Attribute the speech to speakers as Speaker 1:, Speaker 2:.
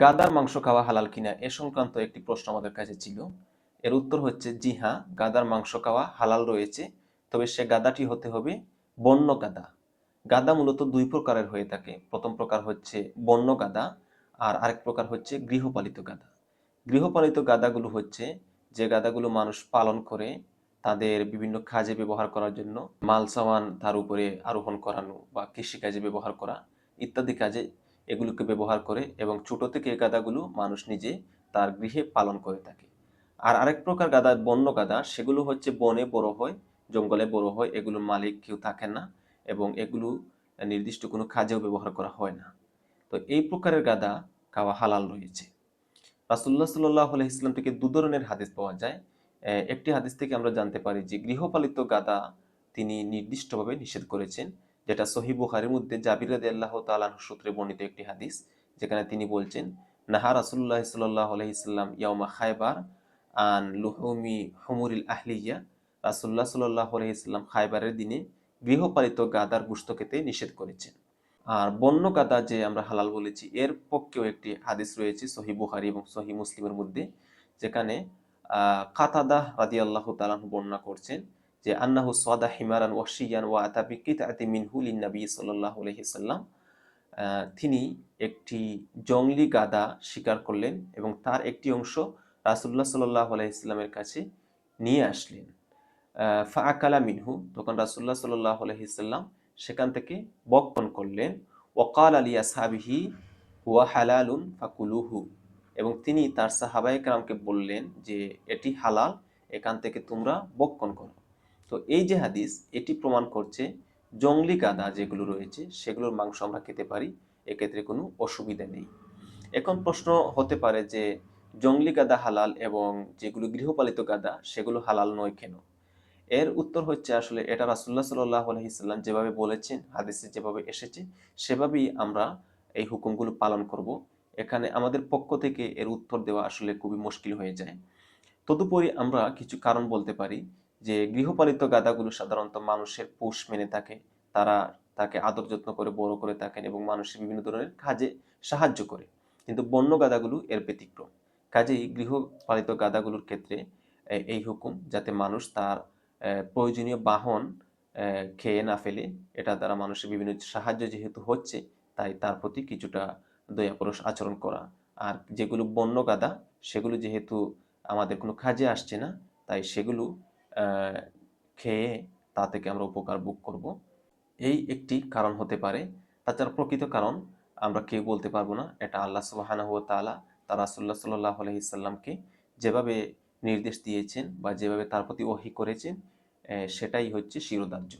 Speaker 1: গাদার মাংস খাওয়া হালাল কিনা এ সংক্রান্ত একটি প্রশ্ন আমাদের কাছে ছিল। এর উত্তর হচ্ছে জি হ্যাঁ, গাদার মাংস খাওয়া হালাল রয়েছে, তবে সে গাদাটি হতে হবে বন্য গাদা। গাদা মূলত দুই প্রকারের হয়ে থাকে। প্রথম প্রকার হচ্ছে বন্য গাদা, আর আরেক প্রকার হচ্ছে গৃহপালিত গাদা। গৃহপালিত গাদাগুলো হচ্ছে যে গাদাগুলো মানুষ পালন করে তাদের বিভিন্ন কাজে ব্যবহার করার জন্য, মাল সামান তার উপরে আরোহণ করানো বা কৃষিকাজে ব্যবহার করা ইত্যাদি কাজে এগুলোকে ব্যবহার করে, এবং ছোট থেকে এই গাদাগুলো মানুষ নিজে তার গৃহে পালন করে থাকে। আর আরেক প্রকার গাদা বন্য গাদা, সেগুলো হচ্ছে বনে বড় হয়, জঙ্গলে বড় হয়, এগুলোর মালিক কেউ থাকে না এবং এগুলো নির্দিষ্ট কোনো কাজেও ব্যবহার করা হয় না। তো এই প্রকারের গাদা খাওয়া হালাল রয়েছে। রাসূলুল্লাহ সাল্লাল্লাহু আলাইহি ওয়াসাল্লাম থেকে দু ধরনের হাদিস পাওয়া যায়। একটি হাদিস থেকে আমরা জানতে পারি যে গৃহপালিত গাদা তিনি নির্দিষ্টভাবে নিষেধ করেছেন, যেটা সহিহ বুখারীর মধ্যে জাবির রাদিয়াল্লাহু তাআলা আনহু সূত্রে বর্ণিত একটি হাদিস, যেখানে তিনি বলছেন, নাহা রাসূলুল্লাহ সাল্লাল্লাহু আলাইহি ওয়াসাল্লাম ইয়াউমা খায়বার আন লুহুমি হুমুরিল আহলিয়া। রাসূলুল্লাহ সাল্লাল্লাহু আলাইহি ওয়াসাল্লাম খায়বারের দিনে গৃহপালিত গাদার গোশত খেতে নিষেধ করেছেন। আর বন্য গাদা যে আমরা হালাল বলেছি, এর পক্ষেও একটি হাদিস রয়েছে সহিহ বুখারী এবং সহিহ মুসলিমের মধ্যে, যেখানে কাতাদা রাদিয়াল্লাহু তাআলা আনহু বর্ণনা করছেন যে আন্নাহু সাদা হিমারান ওয়াহশিয়ান ওয়া আতা বিকিতাতি মিনহু লিন-নবী সাল্লাল্লাহু আলাইহি সাল্লাম। তিনি একটি জংলি গাদা শিকার করলেন এবং তার একটি অংশ রাসূলুল্লাহ সাল্লাল্লাহু আলাইহি সাল্লামের কাছে নিয়ে আসলেন। ফাআকালা মিনহু, তখন রাসূলুল্লাহ সাল্লাল্লাহু আলাইহি সাল্লাম সেখান থেকে ভক্ষণ করলেন। ওয়াকালা লিআসহাবিহি হুয়া হালালুন ফাকুলুহু, এবং তিনি তার সাহাবায়ে কেরামকে বললেন যে এটি হালাল, এখান থেকে তোমরা ভক্ষণ করো। তো এই যে হাদিস, এটি প্রমাণ করছে জংলি গাদা যেগুলো রয়েছে সেগুলোর মাংস আমরা খেতে পারি, এক্ষেত্রে কোনো অসুবিধা নেই। এখন প্রশ্ন হতে পারে যে জংলি গাদা হালাল এবং যেগুলো গৃহপালিত গাদা সেগুলো হালাল নয় কেন? এর উত্তর হচ্ছে আসলে এটা রাসূলুল্লাহ সাল্লাল্লাহু আলাইহি সাল্লাম যেভাবে বলেছেন, হাদিসে যেভাবে এসেছে সেভাবেই আমরা এই হুকুমগুলো পালন করব। এখানে আমাদের পক্ষ থেকে এর উত্তর দেওয়া আসলে খুবই মুশকিল হয়ে যায়। তদুপরি আমরা কিছু কারণ বলতে পারি যে গৃহপালিত গাদাগুলো সাধারণত মানুষের পোষ মেনে থাকে, তারা তাকে আদর যত্ন করে বড় করে থাকেন এবং মানুষের বিভিন্ন ধরনের কাজে সাহায্য করে। কিন্তু বন্য গাদাগুলো এর ব্যতিক্রম। কাজেই গৃহপালিত গাদাগুলোর ক্ষেত্রে এই হুকুম, যাতে মানুষ তার প্রয়োজনীয় বাহন খেয়ে না ফেলে, এটা দ্বারা মানুষের বিভিন্ন সাহায্য যেহেতু হচ্ছে, তাই তার প্রতি কিছুটা দয়াপরশ আচরণ করা। আর যেগুলো বন্য গাদা, সেগুলো যেহেতু আমাদের কোনো কাজে আসছে না, তাই সেগুলো আহ, খেয়ে তা থেকে আমরা উপকার ভোগ করব। এই একটি কারণ হতে পারে। তাছাড়া প্রকৃত কারণ আমরা কেউ বলতে পারবো না। এটা আল্লাহ সুবহানাহু ওয়া তাআলা তার রাসূলুল্লাহ সাল্লাল্লাহু আলাইহি সাল্লামকে যেভাবে নির্দেশ দিয়েছেন বা যেভাবে তার প্রতি ওহী করেছেন, সেটাই হচ্ছে শিরোধার্য।